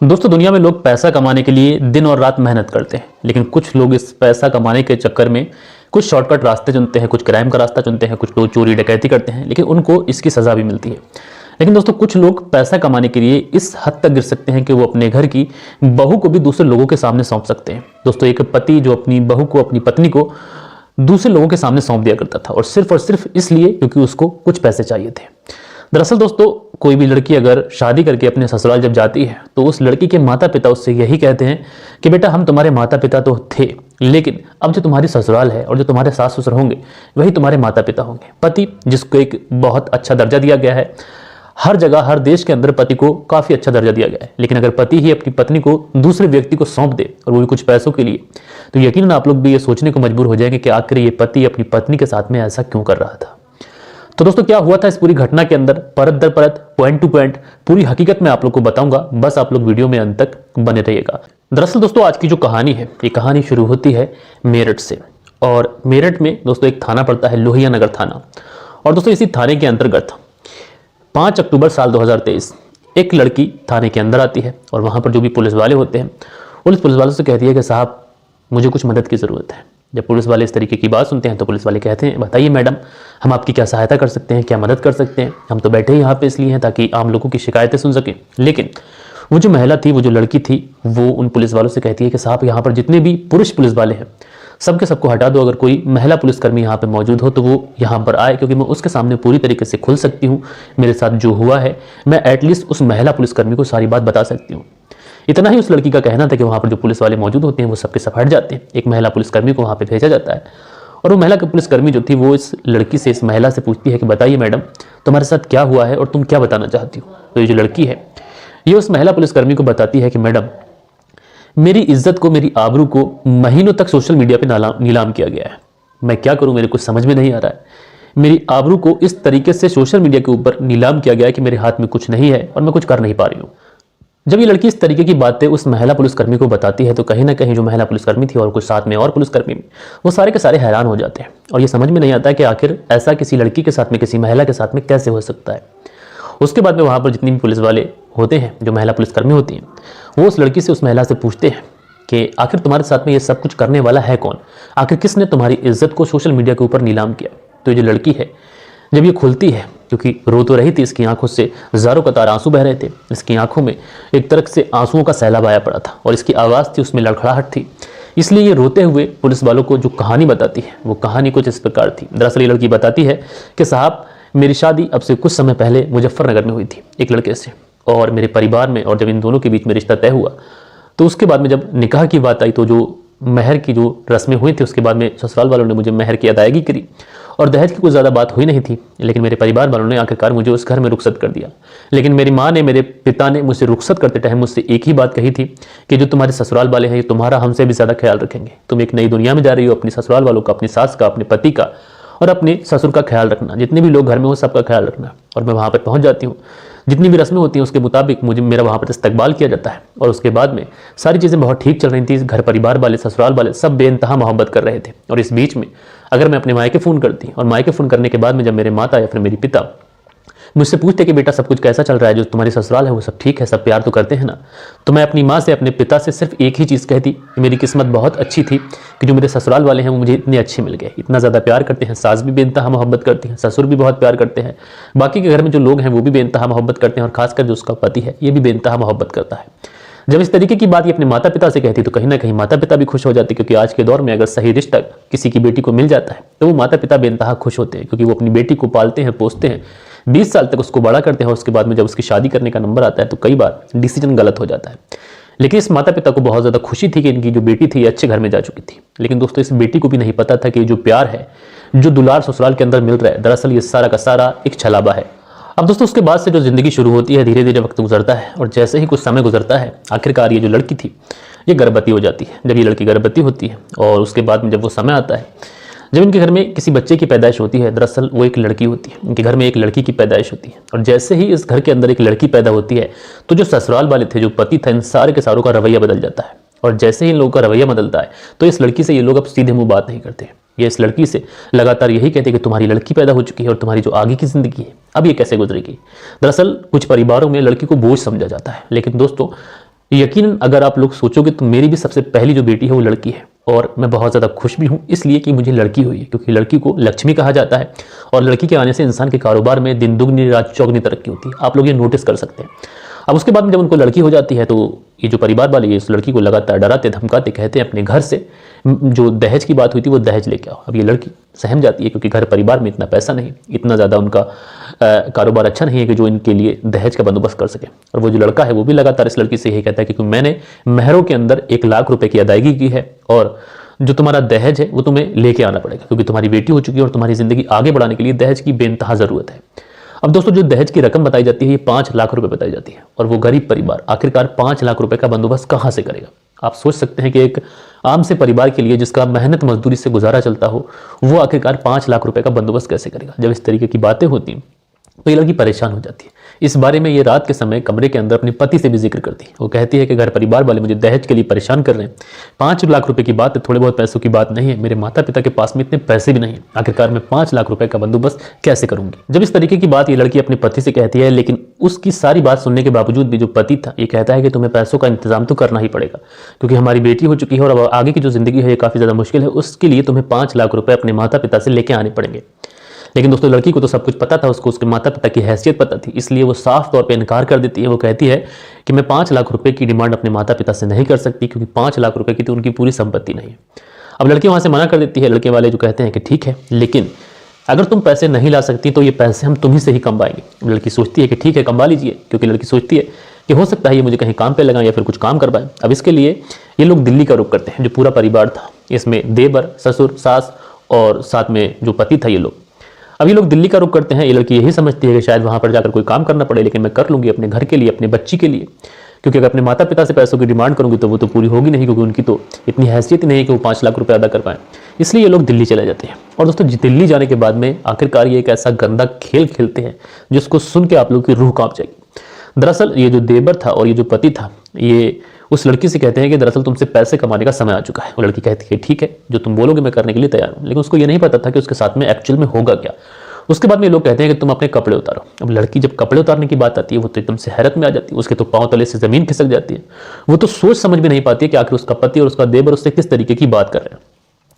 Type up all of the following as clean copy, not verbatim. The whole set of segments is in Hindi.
दोस्तों, दुनिया में लोग पैसा कमाने के लिए दिन और रात मेहनत करते हैं, लेकिन कुछ लोग इस पैसा कमाने के चक्कर में कुछ शॉर्टकट रास्ते चुनते हैं, कुछ क्राइम का रास्ता चुनते हैं, कुछ लोग चोरी डकैती करते हैं, लेकिन उनको इसकी सजा भी मिलती है। लेकिन दोस्तों, कुछ लोग पैसा कमाने के लिए इस हद तक गिर सकते हैं कि वो अपने घर की बहू को भी दूसरे लोगों के सामने सौंप सकते हैं। दोस्तों, एक पति जो अपनी बहू को, अपनी पत्नी को दूसरे लोगों के सामने सौंप दिया करता था, और सिर्फ इसलिए क्योंकि उसको कुछ पैसे चाहिए थे। दरअसल दोस्तों, कोई भी लड़की अगर शादी करके अपने ससुराल जब जाती है तो उस लड़की के माता पिता उससे यही कहते हैं कि बेटा, हम तुम्हारे माता पिता तो थे, लेकिन अब जो तुम्हारी ससुराल है और जो तुम्हारे सास ससुर होंगे वही तुम्हारे माता पिता होंगे। पति, जिसको एक बहुत अच्छा दर्जा दिया गया है, हर जगह हर देश के अंदर पति को काफी अच्छा दर्जा दिया गया है, लेकिन अगर पति ही अपनी पत्नी को दूसरे व्यक्ति को सौंप दे और वो भी कुछ पैसों के लिए, तो यकीनन आप लोग भी ये सोचने को मजबूर हो जाएंगे कि आखिर ये पति अपनी पत्नी के साथ में ऐसा क्यों कर रहा था। तो दोस्तों, क्या हुआ था इस पूरी घटना के अंदर, परत दर परत, पॉइंट टू पॉइंट पूरी हकीकत में आप लोग को बताऊंगा। बस आप लोग वीडियो में अंत तक बने रहिएगा। दरअसल दोस्तों, आज की जो कहानी है, ये कहानी शुरू होती है मेरठ से। और मेरठ में दोस्तों एक थाना पड़ता है, लोहिया नगर थाना। और दोस्तों, इसी थाने के अंतर्गत 5 अक्टूबर साल 2023 एक लड़की थाने के अंदर आती है, और वहां पर जो भी पुलिस वाले होते हैं, पुलिस वालों से कहती है कि साहब, मुझे कुछ मदद की जरूरत है। जब पुलिस वाले इस तरीके की बात सुनते हैं तो पुलिस वाले कहते हैं, बताइए मैडम, हम आपकी क्या सहायता कर सकते हैं, क्या मदद कर सकते हैं। हम तो बैठे ही यहाँ पे इसलिए हैं ताकि आम लोगों की शिकायतें सुन सकें। लेकिन वो जो महिला थी, वो जो लड़की थी, वो उन पुलिस वालों से कहती है कि साहब, यहाँ पर जितने भी पुरुष पुलिस वाले हैं सबको हटा दो। अगर कोई महिला पुलिसकर्मी यहाँ पे मौजूद हो तो वो यहाँ पर आए, क्योंकि मैं उसके सामने पूरी तरीके से खुल सकती हूँ। मेरे साथ जो हुआ है, मैं एटलीस्ट उस महिला पुलिसकर्मी को सारी बात बता सकती हूँ। इतना ही उस लड़की का कहना था कि वहाँ पर जो पुलिस वाले मौजूद होते हैं वो सबके सब हट जाते हैं। एक महिला पुलिसकर्मी को वहाँ पे भेजा जाता है, और वो महिला पुलिसकर्मी जो थी वो इस लड़की से, इस महिला से पूछती है कि बताइए मैडम, तुम्हारे साथ क्या हुआ है और तुम क्या बताना चाहती हो। तो ये जो लड़की है, ये उस महिला पुलिसकर्मी को बताती है कि मैडम, मेरी इज्जत को, मेरी आबरू को महीनों तक सोशल मीडिया पर नीलाम किया गया है। मैं क्या करूं, मेरे कुछ समझ में नहीं आ रहा है। मेरी आबरू को इस तरीके से सोशल मीडिया के ऊपर नीलाम किया गया है कि मेरे हाथ में कुछ नहीं है और मैं कुछ कर नहीं पा रही हूँ। जब ये लड़की इस तरीके की बातें उस महिला पुलिसकर्मी को बताती है तो कहीं ना कहीं जो महिला पुलिसकर्मी थी और कुछ साथ में और पुलिसकर्मी, वो सारे के सारे हैरान हो जाते हैं, और ये समझ में नहीं आता है कि आखिर ऐसा किसी लड़की के साथ में, किसी महिला के साथ में कैसे हो सकता है। उसके बाद में वहाँ पर जितनी भी पुलिस वाले होते हैं, जो महिला पुलिसकर्मी होती हैं, वो उस लड़की से, उस महिला से पूछते हैं कि आखिर तुम्हारे साथ में ये सब कुछ करने वाला है कौन, आखिर किसने तुम्हारी इज्जत को सोशल मीडिया के ऊपर नीलाम किया। तो ये जो लड़की है, जब ये खुलती है, क्योंकि रो तो रही थी, इसकी आंखों से हजारों कतार आंसू बह रहे थे, इसकी आंखों में एक तरह से आंसुओं का सैलाब आया पड़ा था, और इसकी आवाज़ थी, उसमें लड़खड़ाहट थी। इसलिए ये रोते हुए पुलिस वालों को जो कहानी बताती है, वो कहानी कुछ इस प्रकार थी। दरअसल ये लड़की बताती है कि साहब, मेरी शादी अब से कुछ समय पहले मुजफ्फरनगर में हुई थी एक लड़के से, और मेरे परिवार में, और जब इन दोनों के बीच में रिश्ता तय हुआ तो उसके बाद में जब निकाह की बात आई तो जो महर की जो रस्में हुई थी, उसके बाद में ससुराल वालों ने मुझे महर की अदायगी करी, और दहेज की कोई ज़्यादा बात हुई नहीं थी, लेकिन मेरे परिवार वालों ने आखिरकार मुझे उस घर में रुखसत कर दिया। लेकिन मेरी माँ ने, मेरे पिता ने मुझसे रुखसत करते टाइम मुझसे एक ही बात कही थी कि जो तुम्हारे ससुराल वाले हैं, ये तुम्हारा हमसे भी ज़्यादा ख्याल रखेंगे। तुम एक नई दुनिया में जा रही हो, अपने ससुराल वालों का, अपनी सास का, अपने पति का और अपने ससुर का ख्याल रखना, जितने भी लोग घर में हो सबका ख्याल रखना। और मैं वहाँ पर पहुँच जाती हूँ, जितनी भी रस्में होती हैं उसके मुताबिक मेरा वहाँ पर इस्तकबाल किया जाता है, और उसके बाद में सारी चीज़ें बहुत ठीक चल रही थी। घर परिवार वाले, ससुराल वाले सब बेइंतहा मोहब्बत कर रहे थे। और इस बीच में अगर मैं अपने मायके फ़ोन करती, और मायके फ़ोन करने के बाद में जब मेरे माता या फिर मेरी पिता मुझसे पूछते कि बेटा सब कुछ कैसा चल रहा है, जो तुम्हारी ससुराल है वो सब ठीक है, सब प्यार तो करते हैं ना, तो मैं अपनी माँ से, अपने पिता से सिर्फ एक ही चीज़ कहती कि मेरी किस्मत बहुत अच्छी थी कि जो मेरे ससुराल वाले हैं वो मुझे इतने अच्छे मिल गए, इतना ज़्यादा प्यार करते हैं। सास भी बेइंतहा मोहब्बत करती हैं, ससुर भी बहुत प्यार करते हैं, बाकी के घर में जो लोग हैं वो भी बेइंतहा मोहब्बत करते हैं, और खासकर जो उसका पति है ये भी बेइंतहा मोहब्बत करता है। जब इस तरीके की बात ये अपने माता पिता से कहती तो कहीं ना कहीं माता पिता भी खुश हो जाते, क्योंकि आज के दौर में अगर सही रिश्ता किसी की बेटी को मिल जाता है तो वो माता पिता बेइंतहा खुश होते हैं, क्योंकि वो अपनी बेटी को पालते हैं, पोसते हैं, 20 साल तक उसको बड़ा करते हैं, और उसके बाद में जब उसकी शादी करने का नंबर आता है तो कई बार डिसीजन गलत हो जाता है। लेकिन इस माता पिता को बहुत ज़्यादा खुशी थी कि इनकी जो बेटी थी ये अच्छे घर में जा चुकी थी। लेकिन दोस्तों, इस बेटी को भी नहीं पता था कि जो प्यार है, जो दुलार ससुराल के अंदर मिल रहा है, दरअसल ये सारा का सारा एक छलावा है। अब दोस्तों, उसके बाद से जो ज़िंदगी शुरू होती है, धीरे धीरे वक्त गुजरता है, और जैसे ही कुछ समय गुजरता है, आखिरकार ये जो लड़की थी ये गर्भवती हो जाती है। जब ये लड़की गर्भवती होती है और उसके बाद में जब वो समय आता है जब इनके घर में किसी बच्चे की पैदाइश होती है, दरअसल वो एक लड़की होती है, इनके घर में एक लड़की की पैदाइश होती है, और जैसे ही इस घर के अंदर एक लड़की पैदा होती है तो जो ससुराल वाले थे, जो पति था, इन सारे के सारों का रवैया बदल जाता है। और जैसे ही इन लोगों का रवैया बदलता है तो इस लड़की से ये लोग अब सीधे मुंह बात नहीं करते। ये इस लड़की से लगातार यही कहते कि तुम्हारी लड़की पैदा हो चुकी है और तुम्हारी जो आगे की जिंदगी है अब ये कैसे गुजरेगी। दरअसल कुछ परिवारों में लड़की को बोझ समझा जाता है, लेकिन दोस्तों यकीनन अगर आप लोग सोचोगे तो मेरी भी सबसे पहली जो बेटी है वो लड़की है, और मैं बहुत ज़्यादा खुश भी हूँ इसलिए कि मुझे लड़की हुई है, क्योंकि लड़की को लक्ष्मी कहा जाता है और लड़की के आने से इंसान के कारोबार में दिन दुगनी रात चौगनी तरक्की होती है। आप लोग ये नोटिस कर सकते हैं। अब उसके बाद में जब उनको लड़की हो जाती है तो ये जो परिवार वाले इस लड़की को लगातार डराते धमकाते कहते हैं अपने घर से जो दहेज की बात हुई थी वो दहेज लेके आओ। अब ये लड़की सहम जाती है क्योंकि घर परिवार में इतना पैसा नहीं, इतना ज़्यादा उनका कारोबार अच्छा नहीं है कि जो इनके लिए दहेज का बंदोबस्त कर सके। और वो जो लड़का है वो भी लगातार इस लड़की से यही कहता है कि मैंने महरों के अंदर 1 लाख रुपए की अदायगी की है और जो तुम्हारा दहेज है वो तुम्हें लेके आना पड़ेगा, क्योंकि तुम्हारी बेटी हो चुकी है और तुम्हारी जिंदगी आगे बढ़ाने के लिए दहेज की बेइंतहा जरूरत है। अब दोस्तों जो दहेज की रकम बताई जाती है ये 5 लाख रुपए बताई जाती है, और वो गरीब परिवार आखिरकार 5 लाख रुपए का बंदोबस्त कहां से करेगा। आप सोच सकते हैं कि एक आम से परिवार के लिए जिसका मेहनत मजदूरी से गुजारा चलता हो वो आखिरकार 5 लाख रुपए का बंदोबस्त कैसे करेगा। जब इस तरीके की बातें होती हैं तो ये लड़की परेशान हो जाती है। इस बारे में ये रात के समय कमरे के अंदर अपने पति से भी जिक्र करती है। वो कहती है कि घर परिवार वाले मुझे दहेज के लिए परेशान कर रहे हैं। 5 लाख रुपए की बात है, थोड़े बहुत पैसों की बात नहीं है। मेरे माता पिता के पास में इतने पैसे भी नहीं है, आखिरकार मैं 5 लाख रुपए का बंदोबस्त कैसे करूंगी। जब इस तरीके की बात ये लड़की अपने पति से कहती है, लेकिन उसकी सारी बात सुनने के बावजूद भी जो पति था ये कहता है कि तुम्हें पैसों का इंतजाम तो करना ही पड़ेगा, क्योंकि हमारी बेटी हो चुकी है और अब आगे की जो जिंदगी है ये काफी ज्यादा मुश्किल है। उसके लिए तुम्हें 5 लाख रुपए अपने माता पिता से लेके आने पड़ेंगे। लेकिन दोस्तों लड़की को तो सब कुछ पता था, उसको उसके माता पिता की हैसियत पता थी, इसलिए वो साफ तौर पे इनकार कर देती है। वो कहती है कि मैं 5 लाख रुपए की डिमांड अपने माता पिता से नहीं कर सकती, क्योंकि 5 लाख रुपए की तो उनकी पूरी संपत्ति नहीं है। अब लड़की वहां से मना कर देती है। लड़के वाले जो कहते हैं कि ठीक है, लेकिन अगर तुम पैसे नहीं ला सकती तो ये पैसे हम तुम्ही से ही कमवाएंगे। लड़की सोचती है कि ठीक है कमवा लीजिए, क्योंकि लड़की सोचती है कि हो सकता है ये मुझे कहीं काम पे लगाएं या फिर कुछ काम करवाएं। अब इसके लिए ये लोग दिल्ली का रुख करते हैं। जो पूरा परिवार था इसमें देवर, ससुर, सास और साथ में जो पति था ये लोग, अब ये लोग दिल्ली का रुख करते हैं। ये लड़की यही समझती है कि शायद वहां पर जाकर कोई काम करना पड़े, लेकिन मैं कर लूंगी अपने घर के लिए, अपने बच्ची के लिए, क्योंकि अगर अपने माता पिता से पैसों की डिमांड करूंगी तो वो तो पूरी होगी नहीं, क्योंकि उनकी तो इतनी हैसियत ही नहीं है कि वो 5 लाख रुपए अदा कर पाए। इसलिए ये लोग दिल्ली चले जाते हैं। और दोस्तों दिल्ली जाने के बाद में आखिरकार ये एक ऐसा गंदा खेल खेलते हैं जिसको सुन के आप लोग की रूह कांप जाएगी। दरअसल ये जो देवर था और ये जो पति था ये उस लड़की से कहते हैं कि दरअसल तुमसे पैसे कमाने का समय आ चुका है। वो लड़की कहती है ठीक है, जो तुम बोलोगे मैं करने के लिए तैयार हूं। लेकिन उसको ये नहीं पता था कि उसके साथ में एक्चुअल में होगा क्या। उसके बाद में लोग कहते हैं कि तुम अपने कपड़े उतारो। अब लड़की जब कपड़े उतारने की बात आती है वो तो एकदम से हैरत में आ जाती है। उसके तो पांव तले से जमीन खिसक जाती है। वो तो सोच समझ में नहीं पाती है कि आखिर उसका पति और उसका देवर उससे किस तरीके की बात कर रहे हैं।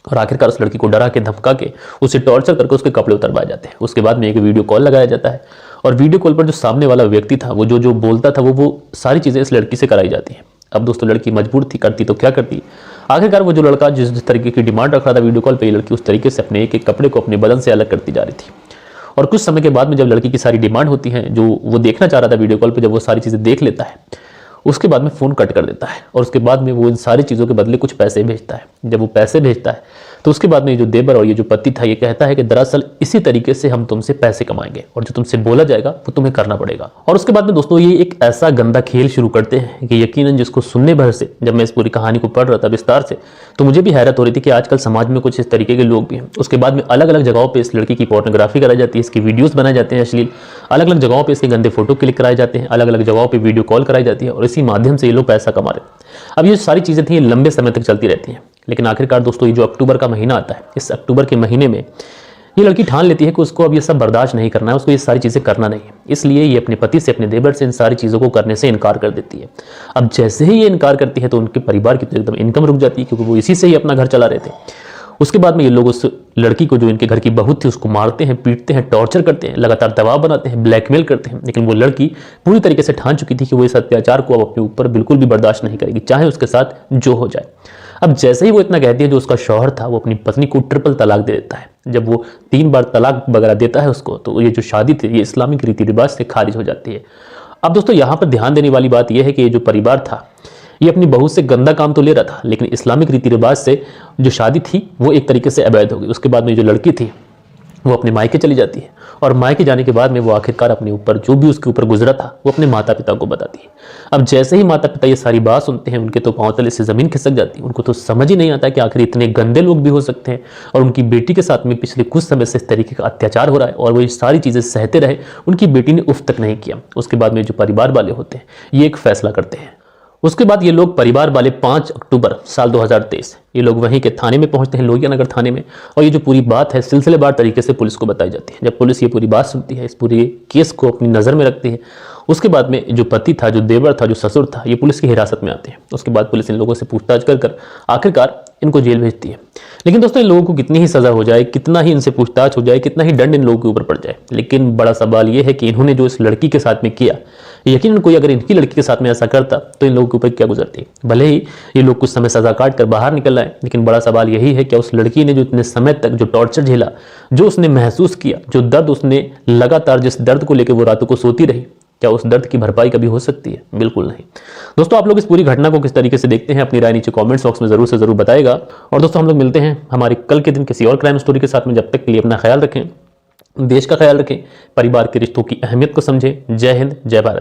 और आखिरकार उस लड़की को डरा के धमका के उसे टॉर्चर करके उसके कपड़े उतरवाए जाते हैं। उसके बाद में एक वीडियो कॉल लगाया जाता है और वीडियो कॉल पर जो सामने वाला व्यक्ति था वो जो बोलता था वो सारी चीजें इस लड़की से कराई जाती है। अब दोस्तों लड़की मजबूर थी, करती तो क्या करती। आखिरकार वो जो लड़का जिस तरीके की डिमांड रख रहा था वीडियो कॉल पे, ये लड़की उस तरीके से अपने एक कपड़े को अपने बदन से अलग करती जा रही थी। और कुछ समय के बाद में जब लड़की की सारी डिमांड होती है जो वो देखना चाह रहा था वीडियो कॉल पे, जब वो सारी चीजें देख लेता है उसके बाद में फोन कट कर देता है और उसके बाद में वो इन सारी चीजों के बदले कुछ पैसे भेजता है। जब वो पैसे भेजता है तो उसके बाद में ये जो देवर और ये जो पति था ये कहता है कि दरअसल इसी तरीके से हम तुमसे पैसे कमाएंगे और जो तुमसे बोला जाएगा वो तुम्हें करना पड़ेगा। और उसके बाद में दोस्तों ये एक ऐसा गंदा खेल शुरू करते हैं कि यकीनन जिसको सुनने भर से, जब मैं इस पूरी कहानी को पढ़ रहा था विस्तार से, तो मुझे भी हैरत हो रही थी कि आजकल समाज में कुछ इस तरीके के लोग भी हैं। उसके बाद में अलग अलग जगहों पर इस लड़की की पोर्नोग्राफी कराई जाती है, इसकी वीडियोज बनाए जाते हैं अश्लील, अलग अलग जगहों पर इसके गंदे फोटो क्लिक कराए जाते हैं, अलग अलग जगहों पर वीडियो कॉल कराई जाती है और इसी माध्यम से ये लोग पैसा कमा रहे हैं। अब ये सारी चीजें थी ये लंबे समय तक चलती रहती हैं। लेकिन आखिरकार दोस्तों ये जो अक्टूबर का महीना आता है, इस अक्टूबर के महीने में ये लड़की ठान लेती है कि उसको अब ये सब बर्दाश्त नहीं करना है, उसको ये सारी चीजें करना नहीं है। इसलिए ये अपने पति से, अपने देवर से इन सारी चीजों को करने से इनकार कर देती है। अब जैसे ही ये इनकार करती है तो उनके परिवार की तो एकदम इनकम रुक जाती है, क्योंकि वो इसी से ही अपना घर चला रहे थे। उसके बाद में ये लोग उस लड़की को, जो इनके घर की बहू थी, उसको मारते हैं, पीटते हैं, टॉर्चर करते हैं, लगातार दबाव बनाते हैं, ब्लैकमेल करते हैं। लेकिन वो लड़की पूरी तरीके से ठान चुकी थी कि वो इस अत्याचार को अब अपने ऊपर बिल्कुल भी बर्दाश्त नहीं करेगी, चाहे उसके साथ जो हो जाए। अब जैसे ही वो इतना कहती है, जो उसका शौहर था वो अपनी पत्नी को ट्रिपल तलाक दे देता है। जब वो 3 बार तलाक वगैरह देता है उसको, तो ये जो शादी थी ये इस्लामिक रीति रिवाज से खारिज हो जाती है। अब दोस्तों यहाँ पर ध्यान देने वाली बात यह है कि ये जो परिवार था ये अपनी बहू से गंदा काम तो ले रहा था, लेकिन इस्लामिक रीति रिवाज से जो शादी थी वो एक तरीके से अवैध हो गई। उसके बाद में जो लड़की थी वो अपने मायके चली जाती है और मायके जाने के बाद में वो आखिरकार अपने ऊपर जो भी उसके ऊपर गुजरा था वो अपने माता पिता को बताती है। अब जैसे ही माता पिता ये सारी बात सुनते हैं उनके तो पांव तले से जमीन खिसक जाती है। उनको तो समझ ही नहीं आता कि आखिर इतने गंदे लोग भी हो सकते हैं और उनकी बेटी के साथ में पिछले कुछ समय से इस तरीके का अत्याचार हो रहा है और वो ये सारी चीजें सहते रहे। उनकी बेटी ने उफ तक नहीं किया। उसके बाद में जो परिवार वाले होते हैं ये एक फैसला करते हैं। उसके बाद ये लोग परिवार वाले 5 अक्टूबर साल 2023 ये लोग वहीं के थाने में पहुंचते हैं, लोहिया नगर थाने में। और ये जो पूरी बात है सिलसिलेवार तरीके से पुलिस को बताई जाती है। जब पुलिस ये पूरी बात सुनती है, इस पूरे केस को अपनी नज़र में रखती है उसके बाद में जो पति था, जो देवर था, जो ससुर था, ये पुलिस की हिरासत में आते हैं। उसके बाद पुलिस इन लोगों से पूछताछ कर आखिरकार इनको जेल भेजती है। लेकिन दोस्तों, इन लोगों को कितनी ही सजा हो जाए, कितना ही इनसे पूछताछ हो जाए, कितना ही दंड इन लोगों के ऊपर पड़ जाए, लेकिन बड़ा सवाल यह है कि इन्होंने जो इस लड़की के साथ में किया, यकीनन कोई अगर इनकी लड़की के साथ में ऐसा करता तो इन लोगों के ऊपर क्या गुजरती। भले ही ये लोग कुछ समय सजा काट कर बाहर निकल आए, लेकिन बड़ा सवाल यही है कि उस लड़की ने जो इतने समय तक जो टॉर्चर झेला, जो उसने महसूस किया, जो दर्द उसने लगातार, जिस दर्द को लेकर वो रातों को सोती रही, क्या उस दर्द की भरपाई कभी हो सकती है? बिल्कुल नहीं। दोस्तों, आप लोग इस पूरी घटना को किस तरीके से देखते हैं, अपनी राय नीचे कमेंट्स बॉक्स में जरूर से जरूर बताएगा। और दोस्तों, हम लोग मिलते हैं हमारे कल के दिन किसी और क्राइम स्टोरी के साथ में। जब तक के लिए अपना ख्याल रखें, देश का ख्याल रखें, परिवार के रिश्तों की अहमियत को समझें। जय हिंद, जय भारत।